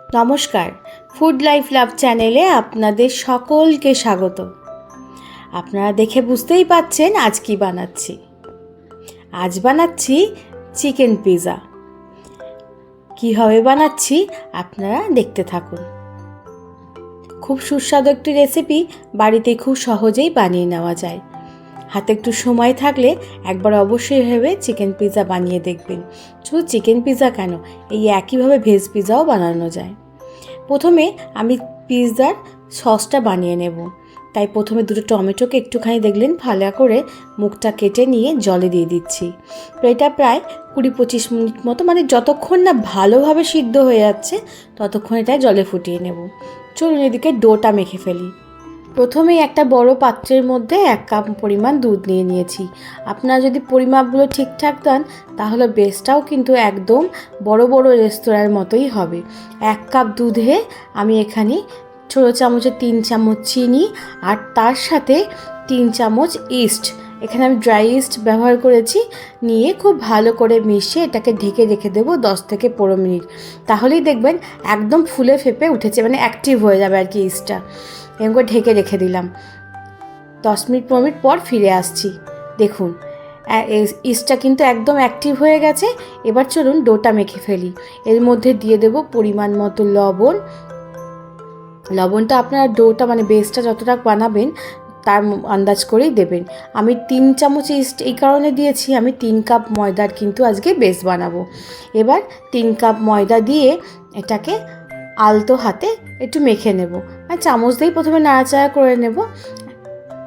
নমস্কার, food life love চ্যানেলে আপনাদের সকলকে স্বাগত। আপনারা দেখে বুঝতেই পাচ্ছেন আজ কি বানাচ্ছি। আজ বানাচ্ছি চিকেন পিৎজা। কীভাবে বানাচ্ছি আপনারা দেখতে থাকুন। খুব সুস্বাদু একটি রেসিপি, বাড়িতে খুব সহজেই বানিয়ে নেওয়া যায়। হাতে একটু সময় থাকলে একবার অবশ্যই ভেবে চিকেন পিৎজা বানিয়ে দেখবেন। শুধু চিকেন পিৎজা কেন, এই একইভাবে ভেজ পিৎজাও বানানো যায়। প্রথমে আমি পিৎজার সসটা বানিয়ে নেব। তাই প্রথমে দুটো টমেটোকে একটুখানি দেখলেন ভালো করে মুখটা কেটে নিয়ে জলে দিয়ে দিচ্ছি। তো এটা প্রায় 20-25 মিনিট মতো, মানে যতক্ষণ না ভালোভাবে সিদ্ধ হয়ে যাচ্ছে ততক্ষণ এটা জলে ফুটিয়ে নেব। চলুন এদিকে ডোটা মেখে ফেলি। প্রথমেই একটা বড় পাত্রের মধ্যে 1 কাপ পরিমাণ দুধ নিয়ে নিয়েছি। আপনারা যদি পরিমাপগুলো ঠিকঠাক দেন তাহলে বেসটাও কিন্তু একদম বড় বড় রেস্তোরাঁর মতোই হবে। 1 কাপ দুধে আমি এখানে ছোটো চামচে 3 চামচ চিনি আর তার সাথে 3 চামচ ইস্ট, এখানে আমি ড্রাই ইস্ট ব্যবহার করেছি, নিয়ে খুব ভালো করে মিশিয়ে এটাকে ঢেকে রেখে দেবো 10 থেকে 15 মিনিট। তাহলেই দেখবেন একদম ফুলে ফেপে উঠেছে, মানে অ্যাক্টিভ হয়ে যাবে আর কি ইস্টটা। এরকম করে ঢেকে রেখে দিলাম। 10-15 মিনিট পর ফিরে আসছি। দেখুন ইস্টটা কিন্তু একদম অ্যাক্টিভ হয়ে গেছে। এবার চলুন ডোটা মেখে ফেলি। এর মধ্যে দিয়ে দেব পরিমাণ মতো লবণ। লবণটা আপনারা ডোটা মানে বেসটা যতটা বানাবেন তার আন্দাজ করেই দেবেন। আমি 3 চামচ ইস্ট এই কারণে দিয়েছি, আমি 3 কাপ ময়দার কিন্তু আজকে বেস বানাবো। এবার 3 কাপ ময়দা দিয়ে এটাকে আলতো হাতে একটু মেখে নেব, আর চামচ দিয়েই প্রথমে নাড়াচাড়া করে নেব।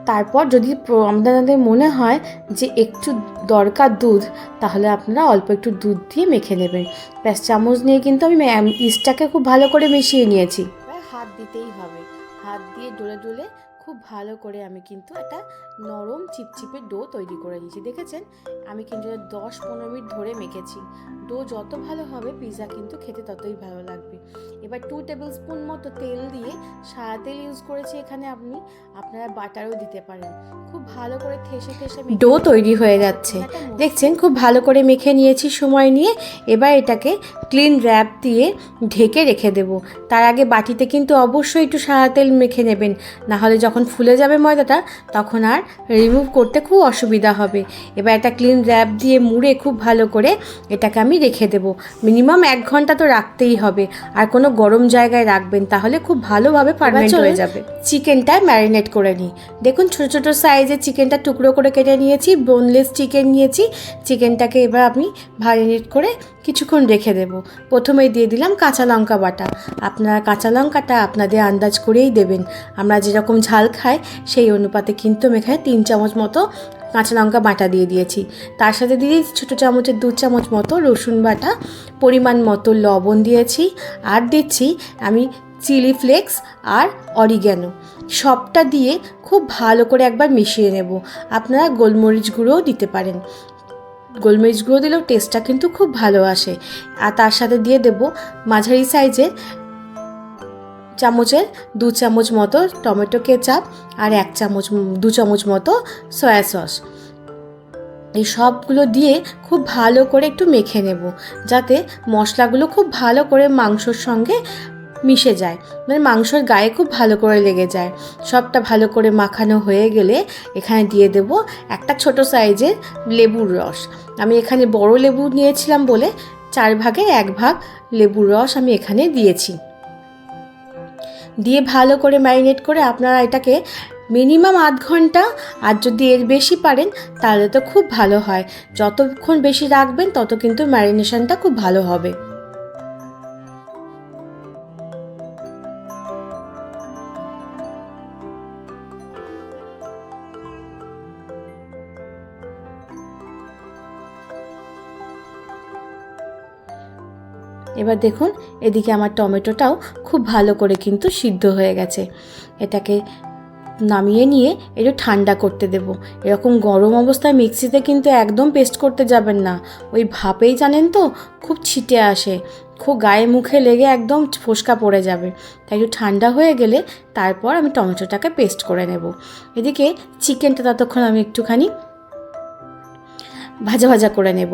তারপর যদি আপনাদের মনে হয় যে একটু দরকার দুধ, তাহলে আপনারা অল্প একটু দুধ দিয়ে মেখে নেবেন। ব্যাস, চামচ নিয়ে কিন্তু আমি ইস্টটাকে খুব ভালো করে মিশিয়ে নিয়েছি। হাত দিতেই হবে, হাত দিয়ে ডলে ডলে খুব ভালো করে আমি কিন্তু একটা নরম চিপচিপে ডো তৈরি করে নিয়েছি। দেখেছেন আমি কিন্তু 10-15 মিনিট ধরে মেখেছি। ডো যত ভালো হবে পিৎজা কিন্তু খেতে ততই ভালো লাগবে। এবার 2 টেবিল স্পুন মতো তেল দিয়ে, সাদা তেল ইউজ করেছি এখানে, আপনারা বাটারও দিতে পারেন। খুব ভালো করে ঠেসে ঠেসে ডো তৈরি হয়ে যাচ্ছে। দেখছেন খুব ভালো করে মেখে নিয়েছি সময় নিয়ে। এবার এটাকে ক্লিন র্যাপ দিয়ে ঢেকে রেখে দেব। তার আগে বাটিতে কিন্তু অবশ্যই একটু সাদা তেল মেখে নেবেন, নাহলে যখন ফুলে যাবে ময়দাটা তখন আর রিমুভ করতে খুব অসুবিধা হবে। এবার একটা ক্লিন র্যাপ দিয়ে মুড়ে খুব ভালো করে এটাকে আমি রেখে দেব। মিনিমাম 1 ঘন্টা তো রাখতেই হবে, আর কোনো গরম জায়গায় রাখবেন, তাহলে খুব ভালোভাবে ফার্মেন্ট হয়ে যাবে। চিকেনটা ম্যারিনেট করে নিই। দেখুন ছোটো ছোটো সাইজের চিকেনটা টুকরো করে কেটে নিয়েছি, বোনলেস চিকেন নিয়েছি। চিকেনটাকে এবার আমি ম্যারিনেট করে কিছুক্ষণ রেখে দেব। প্রথমেই দিয়ে দিলাম কাঁচা লঙ্কা বাটা। আপনারা কাঁচা লঙ্কাটা আপনাদের আন্দাজ করেই দেবেন। আমরা যেরকম ঝাল খাই সেই অনুপাতে কিন্তু আমি এখানে 3 চামচ মতো কাঁচা লঙ্কা বাটা দিয়ে দিয়েছি। তার সাথে দিয়ে দিয়েছি ছোটো চামচের 2 চামচ মতো রসুন বাটা, পরিমাণ মতো লবণ দিয়েছি, আর দিচ্ছি আমি চিলি ফ্লেক্স আর অরিগ্যানো। সবটা দিয়ে খুব ভালো করে একবার মিশিয়ে নেব। আপনারা গোলমরিচ গুঁড়োও দিতে পারেন, গোলমরিচ গুঁড়ো দিলেও টেস্টটা কিন্তু খুব ভালো আসে। আর তার সাথে দিয়ে দেব মাঝারি সাইজের চামচের 2 চামচ মতো টমেটো কেচাপ আর 2 চামচ মতো সয়া সস। এই সবগুলো দিয়ে খুব ভালো করে একটু মেখে নেব, যাতে মশলাগুলো খুব ভালো করে মাংসর সঙ্গে মিশে যায়, মানে মাংসর গায়ে খুব ভালো করে লেগে যায়। সবটা ভালো করে মাখানো হয়ে গেলে এখানে দিয়ে দেব একটা ছোট সাইজের লেবুর রস। আমি এখানে বড় লেবু নিয়েছিলাম বলে 4 ভাগের 1 ভাগ লেবুর রস আমি এখানে দিয়েছি। দিয়ে ভালো করে ম্যারিনেট করে আপনারা এটাকে মিনিমাম 1/2 ঘন্টা, আর যদি এর বেশি পারেন তাহলে তো খুব ভালো হয়। যতক্ষণ বেশি রাখবেন তত কিন্তু ম্যারিনেশনটা খুব ভালো হবে। এবার দেখুন এদিকে আমার টমেটোটাও খুব ভালো করে কিন্তু সিদ্ধ হয়ে গেছে। এটাকে নামিয়ে নিয়ে একটু ঠান্ডা করতে দেব। এরকম গরম অবস্থায় মিক্সিতে কিন্তু একদম পেস্ট করতে যাবেন না, ওই ভাপেই জানেন তো খুব ছিটে আসে, খুব গায়ে মুখে লেগে একদম ফোসকা পড়ে যাবে। তাই একটু ঠান্ডা হয়ে গেলে তারপর আমি টমেটোটাকে পেস্ট করে নেব। এদিকে চিকেনটা ততক্ষণ আমি একটুখানি ভাজা ভাজা করে নেব।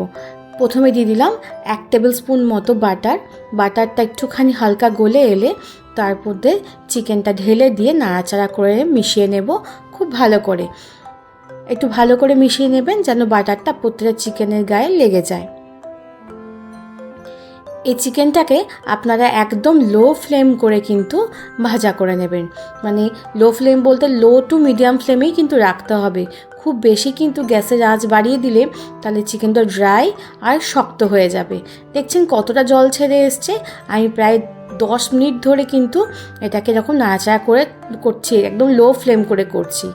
প্রথমে দিয়ে দিলাম 1 টেবিল স্পুন মতো বাটারটা একটুখানি হালকা গলে এলে তার মধ্যে চিকেনটা ঢেলে দিয়ে নাড়াচাড়া করে মিশিয়ে নেব খুব ভালো করে। একটু ভালো করে মিশিয়ে নেবেন যেন বাটারটা প্রত্যেকটা চিকেনের গায়ে লেগে যায়। এই চিকেনটাকে আপনারা একদম লো ফ্লেম করে কিন্তু ভাজা করে নেবেন, মানে লো ফ্লেম বলতে লো টু মিডিয়াম ফ্লেমেই কিন্তু রাখতে হবে। খুব বেশি কিন্তু গ্যাসের আঁচ বাড়িয়ে দিলে তাহলে চিকেনটা ড্রাই আর শক্ত হয়ে যাবে। দেখছেন কতটা জল ছেড়ে এসছে। আমি প্রায় 10 মিনিট ধরে কিন্তু এটাকে এরকম নাড়াচাড়া করে করছি, একদম লো ফ্লেম করে করছি,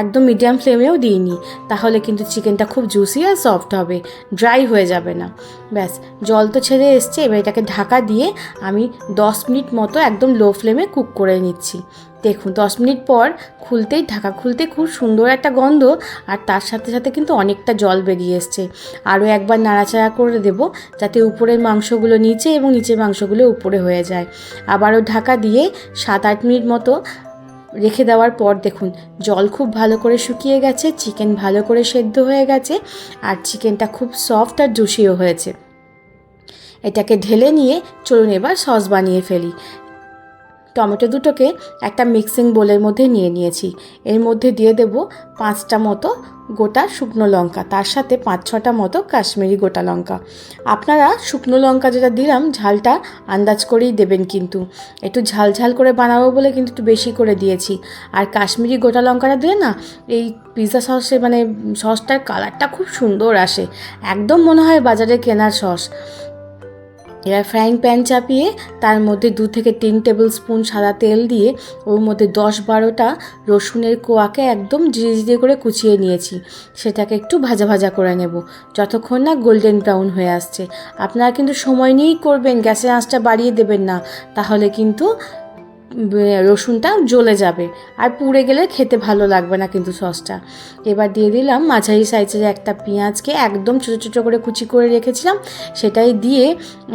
একদম মিডিয়াম ফ্লেমেও দিইনি, তাহলে কিন্তু চিকেনটা খুব জুসি আর সফট হবে, ড্রাই হয়ে যাবে না। ব্যাস জল তো ছেড়ে এসছে, এবার এটাকে ঢাকা দিয়ে আমি 10 মিনিট মতো একদম লো ফ্লেমে কুক করে নিচ্ছি। দেখুন 10 মিনিট পর ঢাকা খুলতে খুব সুন্দর একটা গন্ধ, আর তার সাথে সাথে কিন্তু অনেকটা জল বেরিয়ে এসছে। আরও একবার নাড়াচাড়া করে দেব যাতে উপরের মাংসগুলো নিচে এবং নিচের মাংসগুলো উপরে হয়ে যায়। আবারও ঢাকা দিয়ে 7-8 মিনিট মতো রেখে দেওয়ার পর দেখুন জল খুব ভালো করে শুকিয়ে গেছে, চিকেন ভালো করে সেদ্ধ হয়ে গেছে, আর চিকেনটা খুব সফট আর জুসিও হয়েছে। এটাকে ঢেলে নিয়ে চলুন এবার সস বানিয়ে ফেলি। টমেটো দুটোকে একটা মিক্সিং বোলের মধ্যে নিয়ে নিয়েছি। এর মধ্যে দিয়ে দেব 5টা মতো গোটা শুকনো লঙ্কা, তার সাথে 5-6টা মতো কাশ্মীরি গোটা লঙ্কা। আপনারা শুকনো লঙ্কা যেটা দিলাম ঝালটা আন্দাজ করেই দেবেন, কিন্তু একটু ঝাল করে বানাবো বলে কিন্তু একটু বেশি করে দিয়েছি। আর কাশ্মীরি গোটা লঙ্কাটা দিলে না এই পিৎজা সসে মানে সসটার কালারটা খুব সুন্দর আসে, একদম মনে হয় বাজারে কেনার সস। এবার ফ্রাইং প্যান চাপিয়ে তার মধ্যে 2 থেকে 3 টেবিল স্পুন সাদা তেল দিয়ে ওর মধ্যে 10-12টা রসুনের কোয়াকে একদম জিরে করে কুচিয়ে নিয়েছি। সেটাকে একটু ভাজা করে নেব যতক্ষণ না গোল্ডেন ব্রাউন হয়ে আসছে। আপনারা কিন্তু সময় নিয়েই করবেন, গ্যাসের আঁচটা বাড়িয়ে দেবেন না, তাহলে কিন্তু রসুনটা জ্বলে যাবে আর পুড়ে গেলে খেতে ভালো লাগবে না কিন্তু সসটা। এবার দিয়ে দিলাম মাঝারি সাইজের একটা পেঁয়াজকে একদম ছোটো করে কুচি করে রেখেছিলাম, সেটাই দিয়ে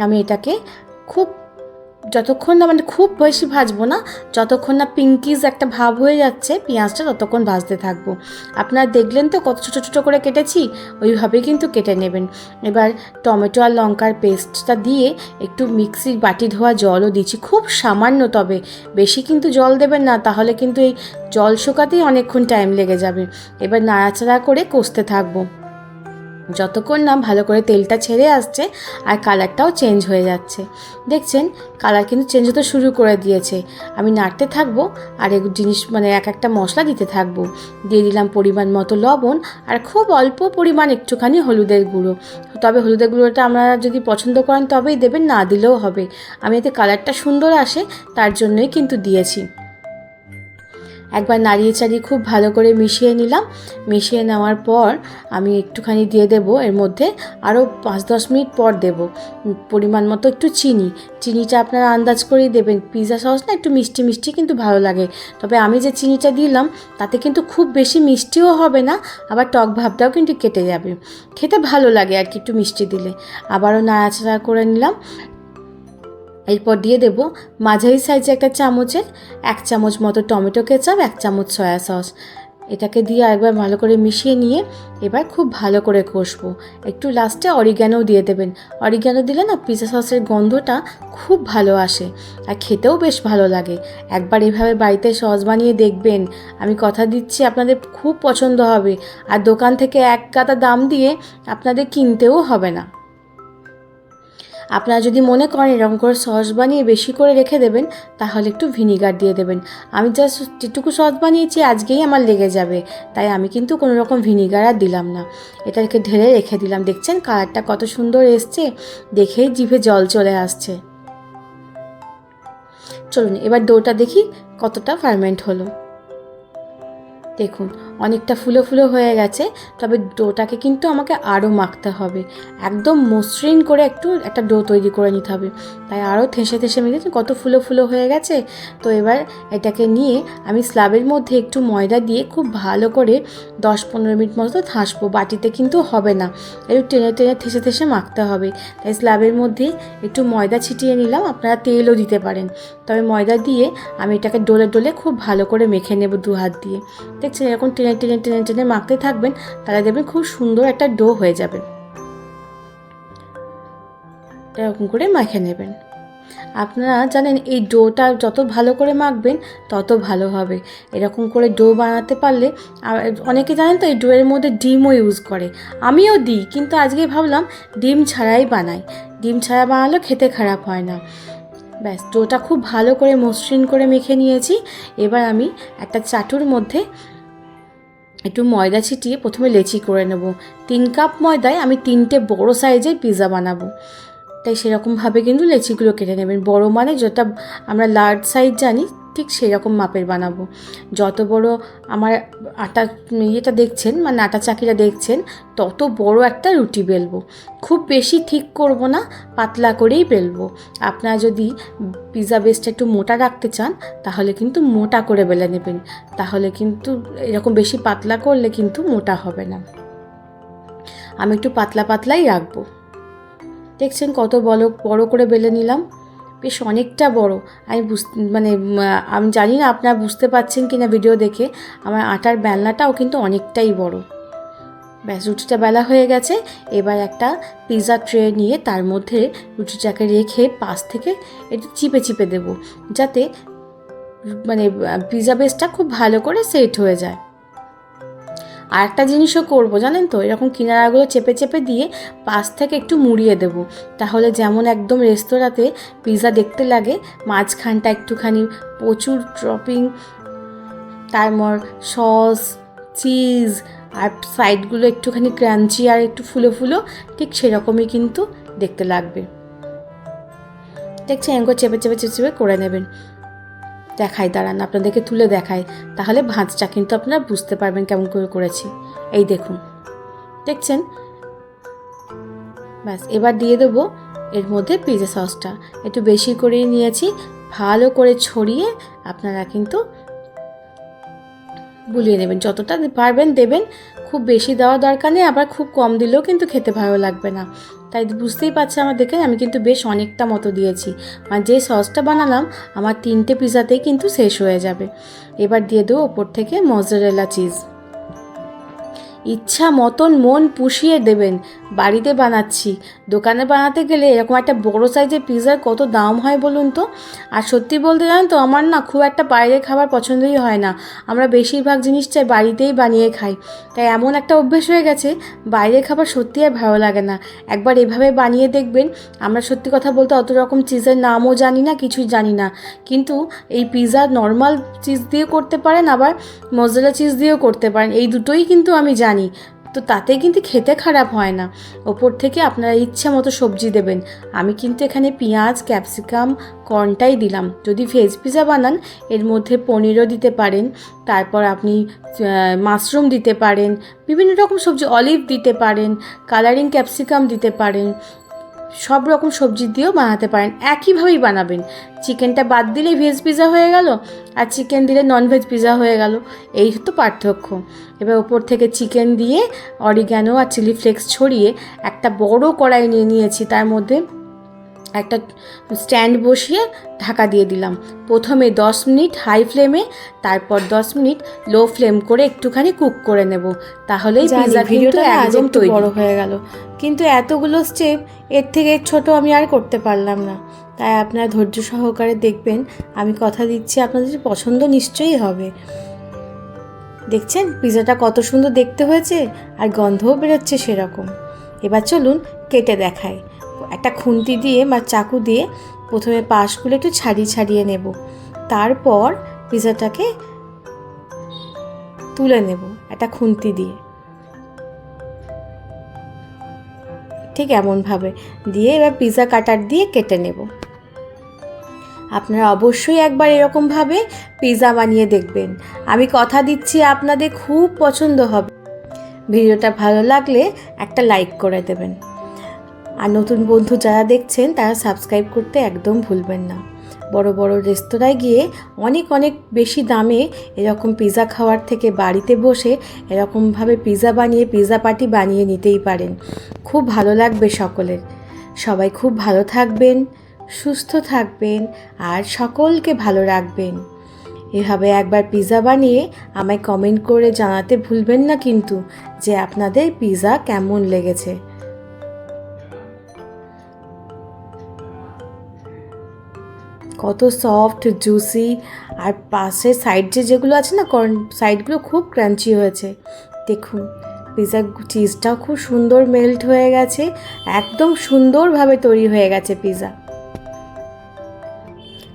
আমি এটাকে খুব যতক্ষণ না মানে খুব বেশি ভাজবো না, যতক্ষণ না পিঙ্কিশ একটা ভাব হয়ে যাচ্ছে পেঁয়াজটা ততক্ষণ ভাজতে থাকবো। আপনারা দেখলেন তো কত ছোটো করে কেটেছি, ওইভাবেই কিন্তু কেটে নেবেন। এবার টমেটো আর লঙ্কার পেস্টটা দিয়ে একটু মিক্সির বাটি ধোয়া জলও দিচ্ছি, খুব সামান্য, তবে বেশি কিন্তু জল দেবেন না, তাহলে কিন্তু এই জল শুকাতেই অনেকক্ষণ টাইম লেগে যাবে। এবার নাড়াচাড়া করে কষতে থাকবো যতক্ষণ না ভালো করে তেলটা ছেড়ে আসছে আর কালারটাও চেঞ্জ হয়ে যাচ্ছে। দেখছেন কালার কিন্তু চেঞ্জ হতে শুরু করে দিয়েছে। আমি নাড়তে থাকবো আর এক জিনিস মানে একটা মশলা দিতে থাকবো। দিয়ে দিলাম পরিমাণ মতো লবণ আর খুব অল্প পরিমাণ একটুখানি হলুদের গুঁড়ো। তবে হলুদের গুঁড়োটা আপনারা যদি পছন্দ করেন তবেই দেবেন, না দিলেও হবে। আমি এতে কালারটা সুন্দর আসে তার জন্যই কিন্তু দিয়েছি। একবার নাড়িয়ে চাড়িয়ে খুব ভালো করে মিশিয়ে নিলাম। মিশিয়ে নেওয়ার পর আমি একটুখানি দিয়ে দেব এর মধ্যে আরও 5-10 মিনিট পর দেব পরিমাণ মতো একটু চিনিটা আপনারা আন্দাজ করেই দেবেন। পিৎজা সস না একটু মিষ্টি কিন্তু ভালো লাগে, তবে আমি যে চিনিটা দিলাম তাতে কিন্তু খুব বেশি মিষ্টিও হবে না, আবার টক ভাবটাও কিন্তু কেটে যাবে, খেতে ভালো লাগে আর কি একটু মিষ্টি দিলে। আবারও নাড়াচাড়া করে নিলাম। এরপর দিয়ে দেব মাঝারি সাইজে একটা চামচের 1 চামচ মতো টমেটো কেচাপ, 1 চামচ সয়া সস। এটাকে দিয়ে একবার ভালো করে মিশিয়ে নিয়ে এবার খুব ভালো করে কষবো। একটু লাস্টে অরিগ্যানো দিয়ে দেবেন, অরিগ্যানো দিলে না পিৎজা সসের গন্ধটা খুব ভালো আসে আর খেতেও বেশ ভালো লাগে। একবার এভাবে বাড়িতে সস বানিয়ে দেখবেন, আমি কথা দিচ্ছি আপনাদের খুব পছন্দ হবে, আর দোকান থেকে এক গাদা দাম দিয়ে আপনাদের কিনতেও হবে না। আপনারা যদি মনে করেন এরকম করে সস বানিয়ে বেশি করে রেখে দেবেন তাহলে একটু ভিনিগার দিয়ে দেবেন। আমি জাস্ট যেটুকু সস বানিয়েছি আজকেই আমার লেগে যাবে, তাই আমি কিন্তু কোনো রকম ভিনিগার আর দিলাম না। এটাকে ঢেলে রেখে দিলাম। দেখছেন কালারটা কত সুন্দর এসছে, দেখেই জিভে জল চলে আসছে। চলুন এবার ডোটা দেখি কতটা ফার্মেন্ট হলো। দেখুন অনেকটা ফুলো হয়ে গেছে, তবে ডোটাকে কিন্তু আমাকে আরও মাখতে হবে, একদম মসৃণ করে একটা ডো তৈরি করে নিতে হবে। তাই আরও ঠেসে মেখেছি, কত ফুলো হয়ে গেছে। তো এবার এটাকে নিয়ে আমি স্ল্যাবের মধ্যে একটু ময়দা দিয়ে খুব ভালো করে 10-15 মিনিট মতো থাসবো, বাটিতে কিন্তু হবে না, একটু টেনে ঠেসে মাখতে হবে। তাই স্ল্যাবের মধ্যে একটু ময়দা ছিটিয়ে নিলাম, আপনারা তেলও দিতে পারেন, তবে ময়দা দিয়ে আমি এটাকে ডোলে খুব ভালো করে মেখে নেব 2 হাত দিয়ে। দেখছেন এরকম টেনে মাখতে থাকবেন, তাহলে দেখবেন খুব সুন্দর একটা ডো হয়ে যাবে। এরকম করে মাখে নেবেন। আপনারা জানেন এই ডোটা যত ভালো করে মাখবেন তত ভালো হবে। এরকম করে ডো বানাতে পারলে, আর অনেকে জানেন তো এই ডোয়ের মধ্যে ডিমও ইউজ করে, আমিও দিই, কিন্তু আজকে ভাবলাম ডিম ছাড়াই বানাই। ডিম ছাড়া বানালেও খেতে খারাপ হয় না। ব্যাস, ডোটা খুব ভালো করে মসৃণ করে মেখে নিয়েছি। এবার আমি একটা চাটুর মধ্যে একটু ময়দা ছিটিয়ে প্রথমে লেচি করে নেব। 3 কাপ ময়দায় আমি 3টে বড় সাইজের পিৎজা বানাবো, তাই সেরকমভাবে কিন্তু লেচিগুলো কেটে নেবেন। বড় মানে যেটা আমরা লার্জ সাইজ জানি ঠিক সেই রকম মাপের বানাবো। যত বড় আমার আটা ইয়েটা দেখছেন, মানে আটা চাকিটা দেখছেন, তত বড় একটা রুটি বেলবো। খুব বেশি ঠিক করব না, পাতলা করেই বেলবো। আপনারা যদি পিৎজা বেসটা একটু মোটা রাখতে চান তাহলে কিন্তু মোটা করে বেলে নেবেন, তাহলে কিন্তু এরকম বেশি পাতলা করলে কিন্তু মোটা হবে না। আমি একটু পাতলা পাতলাই রাখবো। দেখছেন কত বড় করে বেলে নিলাম, বেশ অনেকটা বড়। আমি জানি না আপনারা বুঝতে পারছেন কি না ভিডিও দেখে, আমার আটার বেলনাটাও কিন্তু অনেকটাই বড়। ব্যাস, রুটিটা বেলা হয়ে গেছে। এবার একটা পিৎজা ট্রে নিয়ে তার মধ্যে রুটিটাকে রেখে পাশ থেকে একটু চিপে চিপে দেবো, যাতে পিৎজা বেসটা খুব ভালো করে সেট হয়ে যায়। আর একটা জিনিসও করবো জানেন তো, এরকম কিনারাগুলো চেপে চেপে দিয়ে পাশ থেকে একটু মুড়িয়ে দেব, তাহলে যেমন একদম রেস্তোরাঁতে পিৎজা দেখতে লাগে, মাঝখানটা একটুখানি প্রচুর টপিং, তারপর সস, চিজ, আর সাইডগুলো একটুখানি ক্রাঞ্চি আর একটু ফুলো ফুলো, ঠিক সেরকমই কিন্তু দেখতে লাগবে। দেখছেন এরকম চেপে চেপে চেপে চেপে করে নেবেন। দেখাই, দাঁড়ান আপনাদেরকে তুলে দেখাই, তাহলে ভাঁজটা কিন্তু আপনারা বুঝতে পারবেন কেমন করে করেছি। এই দেখুন, দেখছেন? ব্যাস, এবার দিয়ে দেবো এর মধ্যে পিৎজা সসটা। একটু বেশি করেই নিয়েছি, ভালো করে ছড়িয়ে আপনারা কিন্তু বুলিয়ে নেবেন, যতটা পারবেন দেবেন। খুব বেশি দেওয়ার দরকার নেই, আবার খুব কম দিলেও কিন্তু খেতে ভালো লাগবে না। তাই বুঝতেই পারছি আমার দেখে, আমি কিন্তু বেশ অনেকটা মতো দিয়েছি, মানে যে সসটা বানালাম আমার 3টে পিৎজাতেই কিন্তু শেষ হয়ে যাবে। এবার দিয়ে দেবো ওপর থেকে মজরেলা চিজ। ইচ্ছা মতন মন পুষিয়ে দেবেন। বাড়িতে বানাচ্ছি, দোকানে বানাতে গেলে এরকম একটা বড় সাইজের পিৎজার কত দাম হয় বলুন তো। আর সত্যি বলতে জানেন তো, আমার না খুব একটা বাইরের খাবার পছন্দই হয় না। আমরা বেশিরভাগ জিনিসটাই বাড়িতেই বানিয়ে খাই, তাই এমন একটা অভ্যেস হয়ে গেছে, বাইরের খাবার সত্যি আর ভালো লাগে না। একবার এভাবে বানিয়ে দেখবেন। আমরা সত্যি কথা বলতে অত রকম চিজের নামও জানি না, কিছুই জানি না, কিন্তু এই পিৎজা নর্মাল চিজ দিয়ে করতে পারেন, আবার মজরেলা চিজ দিয়েও করতে পারেন, এই দুটোই কিন্তু আমি জানি। তো তাতে কিন্তু খেতে খারাপ হয় না। ওপর থেকে আপনারা ইচ্ছা মতো সবজি দেবেন। আমি কিন্তু এখানে পেঁয়াজ, ক্যাপসিকাম, কর্নটাই দিলাম। যদি ভেজ পিৎজা বানান এর মধ্যে পনিরও দিতে পারেন, তারপর আপনি মাশরুম দিতে পারেন, বিভিন্ন রকম সবজি, অলিভ দিতে পারেন, কালারিং ক্যাপসিকাম দিতে পারেন, সব রকম সবজি দিয়েও বানাতে পারেন। একইভাবেই বানাবেন। চিকেনটা বাদ দিলেই ভেজ পিৎজা হয়ে গেল, আর চিকেন দিলে ননভেজ পিৎজা হয়ে গেল, এই তো পার্থক্য। এবার ওপর থেকে চিকেন দিয়ে অরিগ্যানো আর চিলি ফ্লেক্স ছড়িয়ে একটা বড় কড়াই নিয়ে নিয়েছি, তার মধ্যে একটা স্ট্যান্ড বসিয়ে ঢাকা দিয়ে দিলাম। প্রথমে 10 মিনিট হাই ফ্লেমে, তারপর 10 মিনিট লো ফ্লেম করে একটুখানি কুক করে নেব, তাহলেই পিৎজা কিন্তু একদম তৈরি। বড় হয়ে গেল, কিন্তু এতগুলো স্টেপ, এর থেকে ছোট আমি আর করতে পারলাম না। তাই আপনারা ধৈর্য সহকারে দেখবেন। আমি কথা দিচ্ছি আপনাদের পছন্দ নিশ্চয়ই হবে। দেখছেন পিৎজাটা কত সুন্দর দেখতে হয়েছে, আর গন্ধও বেরোচ্ছে সেরকম। এবার চলুন কেটে দেখাই। একটা খুন্তি দিয়ে বা চাকু দিয়ে প্রথমে পাশগুলো একটু ছাড়িয়ে ছাড়িয়ে নেব, তারপর পিৎজাটাকে তুলে নেব একটা খুন্তি দিয়ে, ঠিক এমনভাবে দিয়ে এবার পিৎজা কাটার দিয়ে কেটে নেব। আপনারা অবশ্যই একবার এরকমভাবে পিৎজা বানিয়ে দেখবেন। আমি কথা দিচ্ছি আপনাদের খুব পছন্দ হবে। ভিডিওটা ভালো লাগলে একটা লাইক করে দেবেন, আর নতুন বন্ধু যারা দেখছেন তারা সাবস্ক্রাইব করতে একদম ভুলবেন না। বড় বড় রেস্তোরাঁয় গিয়ে অনেক অনেক বেশি দামে এরকম পিৎজা খাওয়ার থেকে বাড়িতে বসে এরকমভাবে পিৎজা বানিয়ে পিৎজা পার্টি বানিয়ে নিতেই পারেন। খুব ভালো লাগবে সকলের। সবাই খুব ভালো থাকবেন, সুস্থ থাকবেন, আর সকলকে ভালো রাখবেন। এভাবে একবার পিৎজা বানিয়ে আমায় কমেন্ট করে জানাতে ভুলবেন না কিন্তু, যে আপনাদের পিৎজা কেমন লেগেছে। কত সফট জুসি, আর পাশে সাইড যেগুলো আছে না সাইডগুলো খুব ক্রাঞ্চি হয়েছে। দেখুন পিৎজা চিজটাও খুব সুন্দর মেল্ট হয়ে গেছে, একদম সুন্দরভাবে তৈরি হয়ে গেছে পিৎজা।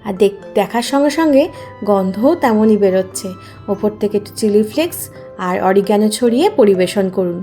আর দেখার সঙ্গে সঙ্গে গন্ধও তেমনই বেরোচ্ছে। ওপর থেকে একটু চিলি ফ্লেক্স আর অরিগ্যানো ছড়িয়ে পরিবেশন করুন।